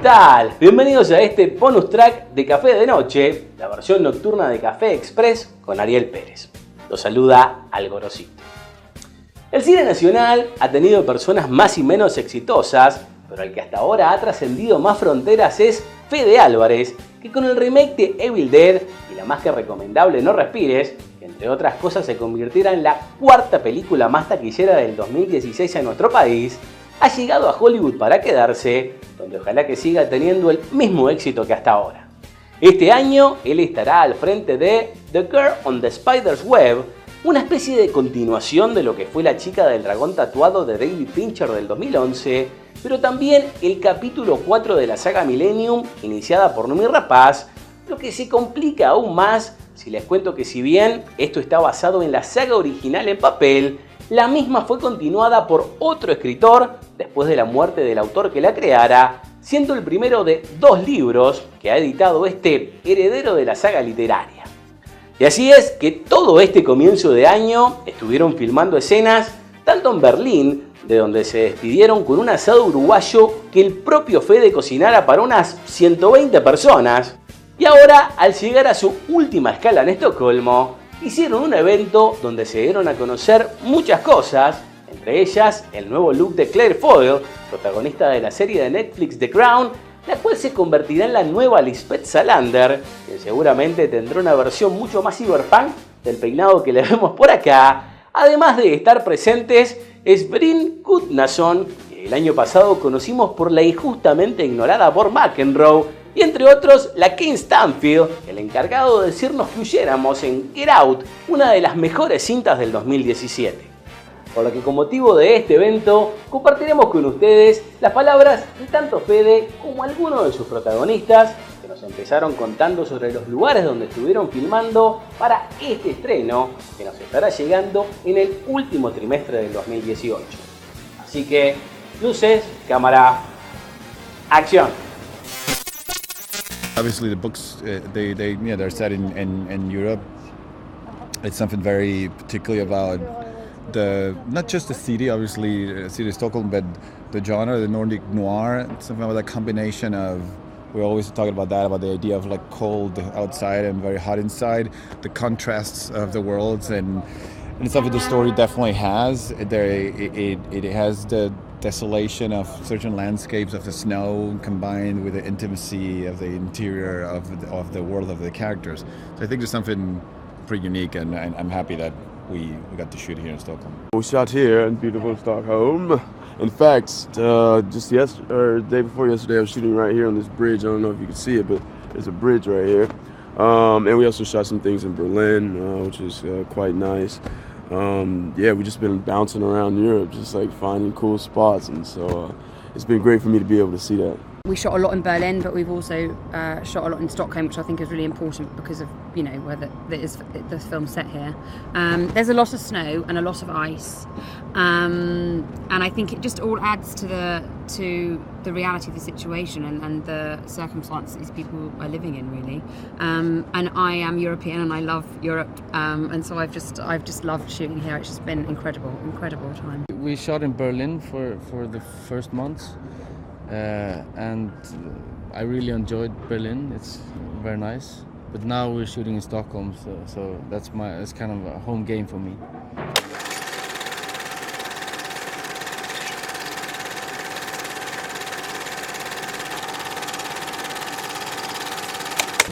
tal? Bienvenidos a este bonus track de Café de Noche, la versión nocturna de Café Express con ARIEL Pérez. Los saluda Algorosito. El cine nacional ha tenido personas más y menos exitosas, pero el que hasta ahora ha trascendido más fronteras es Fede Alvarez, que con el remake de Evil Dead y la más que recomendable No Respires, que entre otras cosas se convirtiera en la cuarta película más taquillera del 2016 en nuestro país, ha llegado a Hollywood para quedarse, donde ojalá que siga teniendo el mismo éxito que hasta ahora. Este año él estará al frente de The Girl on the Spider's Web, una especie de continuación de lo que fue La chica del dragón tatuado de David Fincher del 2011, pero también el capítulo 4 de la saga Millennium, iniciada por Noomi Rapace, lo que se complica aún más si les cuento que si bien esto está basado en la saga original en papel, la misma fue continuada por otro escritor después de la muerte del autor que la creara, siendo el primero de 2 libros que ha editado este heredero de la saga literaria. Y así es que todo este comienzo de año estuvieron filmando escenas tanto en Berlín, de donde se despidieron con un asado uruguayo que el propio Fede cocinara para unas 120 personas, y ahora al llegar a su última escala en Estocolmo, hicieron un evento donde se dieron a conocer muchas cosas, entre ellas el nuevo look de Claire Foyle, protagonista de la serie de Netflix The Crown, la cual se convertirá en la nueva Lisbeth Salander, que seguramente tendrá una versión mucho más cyberpunk del peinado que le vemos por acá, además de estar presentes Sverine Gudnason, que el año pasado conocimos por la injustamente ignorada Borg McEnroe, y entre otros la King Stanfield, el encargado de decirnos que huyéramos en Get Out, una de las mejores cintas del 2017. Por lo que con motivo de este evento compartiremos con ustedes las palabras de tanto Fede como algunos de sus protagonistas, que nos empezaron contando sobre los lugares donde estuvieron filmando para este estreno que nos estará llegando en el último trimestre del 2018. Así que, luces, cámara, acción. Obviously, the books they're set in Europe. It's something very particularly about not just the city, obviously, city of Stockholm, but the genre, the Nordic noir. Something about that combination of. We're always talking about that, about the idea of like cold outside and very hot inside, the contrasts of the worlds, and it's something the story definitely has. It has the desolation of certain landscapes of the snow combined with the intimacy of the interior of the world of the characters. So I think there's something pretty unique, and I'm happy that we got to shoot here in Stockholm. We shot here in beautiful Stockholm. In fact, just day before yesterday, I was shooting right here on this bridge. I don't know if you can see it, but there's a bridge right here. And we also shot some things in Berlin, which is quite nice. We've just been bouncing around Europe, just like finding cool spots, and so it's been great for me to be able to see that. We shot a lot in Berlin, but we've also shot a lot in Stockholm, which I think is really important because of where the film's set here. There's a lot of snow and a lot of ice, and I think it just all adds to the reality of the situation and the circumstances these people are living in, really. And I am European and I love Europe, and so I've just loved shooting here. It's just been incredible time. We shot in Berlin for the first months. And I really enjoyed Berlin. It's very nice. But now we're shooting in Stockholm, so it's kind of a home game for me.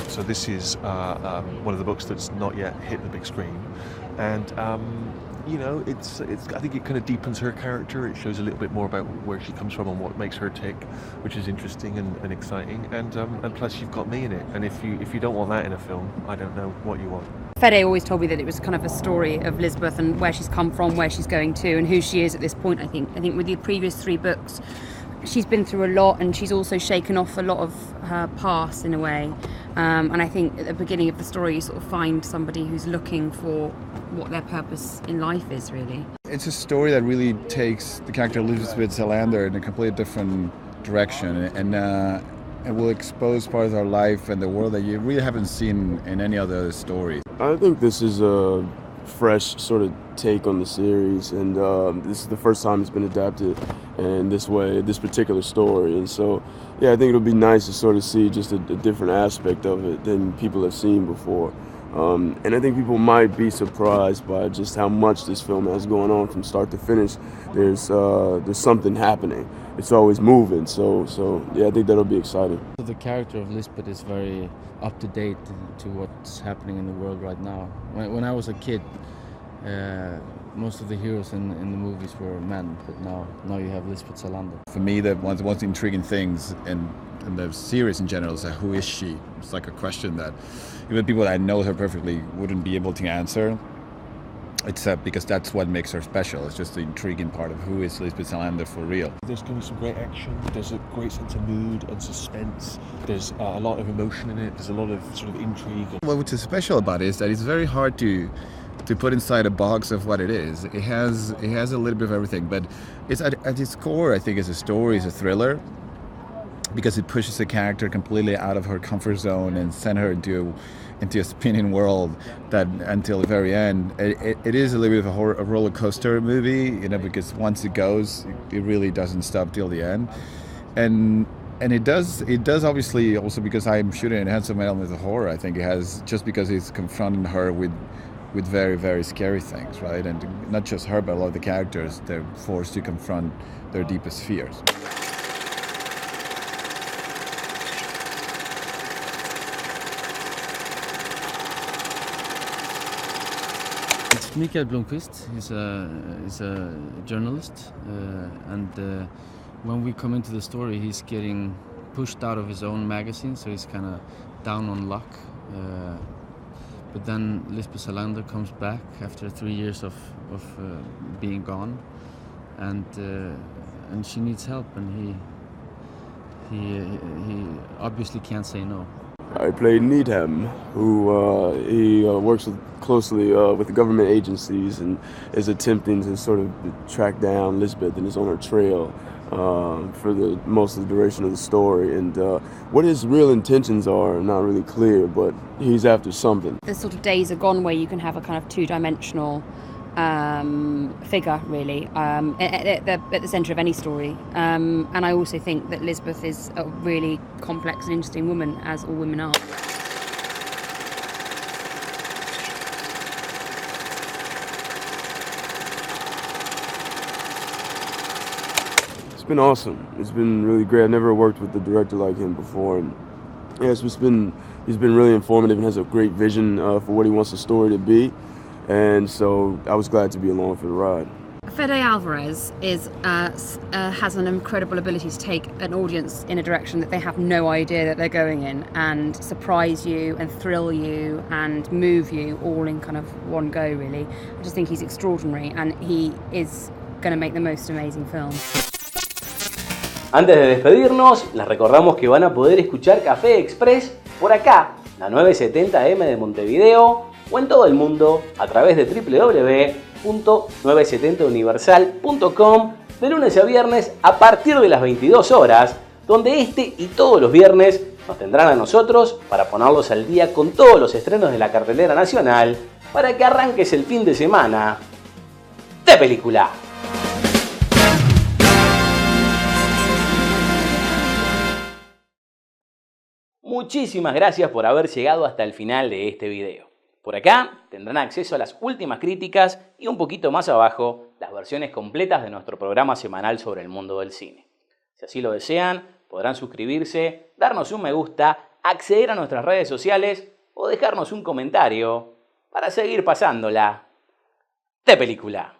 So this is one of the books that's not yet hit the big screen, and it's I think it kind of deepens her character. It shows a little bit more about where she comes from and what makes her tick, which is interesting and exciting. And plus you've got me in it. And if you don't want that in a film, I don't know what you want. Fede always told me that it was kind of a story of Lisbeth and where she's come from, where she's going to, and who she is at this point. I think with the previous 3 books, she's been through a lot, and she's also shaken off a lot of her past in a way. And I think at the beginning of the story, you sort of find somebody who's looking for what their purpose in life is, really. It's a story that really takes the character Elizabeth Salander in a completely different direction, and it will expose parts of our life and the world that you really haven't seen in any other story. I think this is a fresh sort of take on the series, and this is the first time it's been adapted in this way, this particular story, and so yeah, I think it'll be nice to sort of see just a different aspect of it than people have seen before. And I think people might be surprised by just how much this film has going on from start to finish. There's something happening. It's always moving. So yeah, I think that'll be exciting. The character of Lisbeth is very up to date to what's happening in the world right now. When I was a kid, most of the heroes in the movies were men, but now you have Lisbeth Salander. For me, one of the most intriguing things in the series in general is who is she? It's like a question that even people that know her perfectly wouldn't be able to answer. It's because that's what makes her special. It's just the intriguing part of who is Lisbeth Salander for real. There's going to be some great action. There's a great sense of mood and suspense. There's a lot of emotion in it. There's a lot of sort of intrigue. What's special about it is that it's very hard to put inside a box of what it is. It has a little bit of everything, but it's at its core, I think, is a story, is a thriller, because it pushes the character completely out of her comfort zone and send her into a spinning world that until the very end. It is a little bit of a roller coaster movie, because once it goes, it really doesn't stop till the end. And it does obviously also because I'm shooting it has some elements of horror. I think it has, just because it's confronting her with very, very scary things, right? And not just her, but a lot of the characters, they're forced to confront their deepest fears. It's Mikael Blomqvist. He's a journalist, and when we come into the story, he's getting pushed out of his own magazine, so he's kind of down on luck. But then Lisbeth Salander comes back after 3 years of being gone, and she needs help, and he obviously can't say no. I played Needham, who he works closely with the government agencies and is attempting to sort of track down Lisbeth and is on her trail for most of the duration of the story. And what his real intentions are not really clear, but he's after something. The sort of days are gone where you can have a kind of two-dimensional figure, really, at the centre of any story. And I also think that Lisbeth is a really complex and interesting woman, as all women are. It's been awesome. It's been really great. I've never worked with a director like him before, and yeah, he's been really informative and has a great vision for what he wants the story to be. And so I was glad to be along for the ride. Fede Alvarez has an incredible ability to take an audience in a direction that they have no idea that they're going in, and surprise you and thrill you and move you all in kind of one go, really. I just think he's extraordinary, and he is going to make the most amazing film. Antes de despedirnos, les recordamos que van a poder escuchar Café Express por acá, la 970 AM de Montevideo, o en todo el mundo a través de www.970universal.com de lunes a viernes a partir de las 22 horas, donde este y todos los viernes nos tendrán a nosotros para ponerlos al día con todos los estrenos de la cartelera nacional para que arranques el fin de semana de película. Muchísimas gracias por haber llegado hasta el final de este video. Por acá tendrán acceso a las últimas críticas y un poquito más abajo las versiones completas de nuestro programa semanal sobre el mundo del cine. Si así lo desean, podrán suscribirse, darnos un me gusta, acceder a nuestras redes sociales o dejarnos un comentario para seguir pasándola de película.